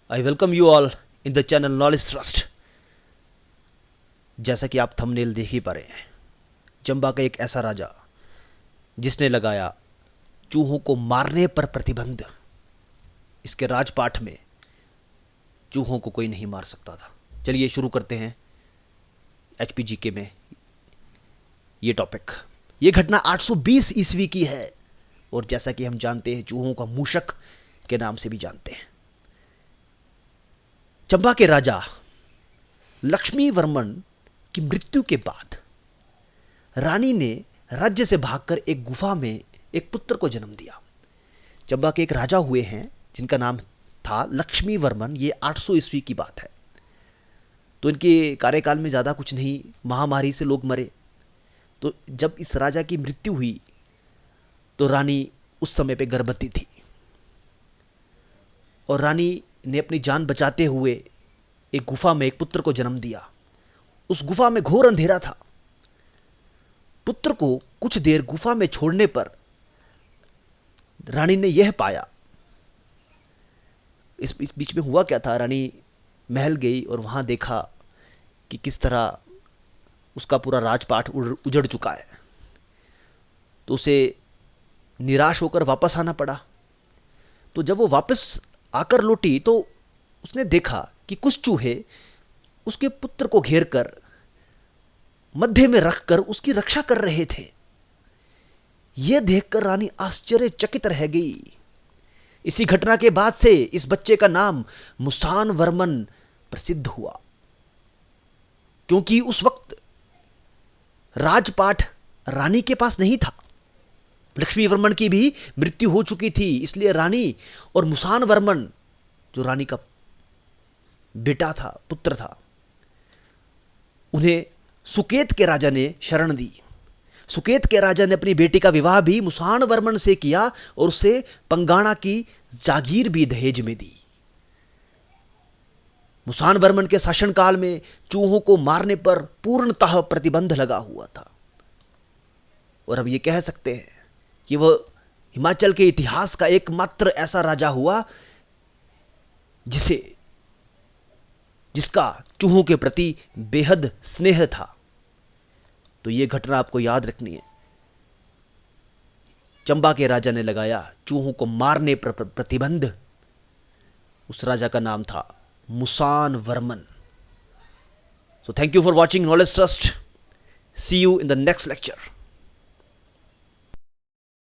I welcome you all in the channel Knowledge Trust। जैसा कि आप थंबनेल देख ही पा रहे हैं, चंबा का एक ऐसा राजा जिसने लगाया चूहों को मारने पर प्रतिबंध। इसके राजपाठ में चूहों को कोई नहीं मार सकता था। चलिए शुरू करते हैं HPGK में ये टॉपिक। ये घटना 820 ईस्वी की है और जैसा कि हम जानते हैं चूहों का मूषक के नाम से भी जानते हैं। चंबा के राजा लक्ष्मी वर्मन की मृत्यु के बाद रानी ने राज्य से भागकर एक गुफा में एक पुत्र को जन्म दिया। चंबा के एक राजा हुए हैं जिनका नाम था लक्ष्मी वर्मन। ये 800 ईस्वी की बात है। तो इनके कार्यकाल में ज़्यादा कुछ नहीं, महामारी से लोग मरे। तो जब इस राजा की मृत्यु हुई तो रानी उस समय पे गर्भवती थी और रानी ने अपनी जान बचाते हुए एक गुफा में एक पुत्र को जन्म दिया। उस गुफा में घोर अंधेरा था। पुत्र को कुछ देर गुफा में छोड़ने पर रानी ने यह पाया। इस बीच में हुआ क्या था, रानी महल गई और वहां देखा कि किस तरह उसका पूरा राजपाट उजड़ चुका है। तो उसे निराश होकर वापस आना पड़ा। तो जब वो वापस आकर लौटी तो उसने देखा कि कुछ चूहे उसके पुत्र को घेरकर मध्य में रखकर उसकी रक्षा कर रहे थे। यह देखकर रानी आश्चर्यचकित रह गई। इसी घटना के बाद से इस बच्चे का नाम मुसान वर्मन प्रसिद्ध हुआ, क्योंकि उस वक्त राजपाट रानी के पास नहीं था। लक्ष्मी वर्मन की भी मृत्यु हो चुकी थी, इसलिए रानी और मुसान वर्मन जो रानी का बेटा था, पुत्र था, उन्हें सुकेत के राजा ने शरण दी। सुकेत के राजा ने अपनी बेटी का विवाह भी मुसान वर्मन से किया और उसे पंगाणा की जागीर भी दहेज में दी। मुसान वर्मन के शासनकाल में चूहों को मारने पर पूर्णतः प्रतिबंध लगा हुआ था और हम ये कह सकते हैं कि वह हिमाचल के इतिहास का एकमात्र ऐसा राजा हुआ जिसका चूहों के प्रति बेहद स्नेह था। तो यह घटना आपको याद रखनी है। चंबा के राजा ने लगाया चूहों को मारने पर प्रतिबंध। उस राजा का नाम था मुसान Varman. So thank you for watching Knowledge Trust. See you in the next lecture.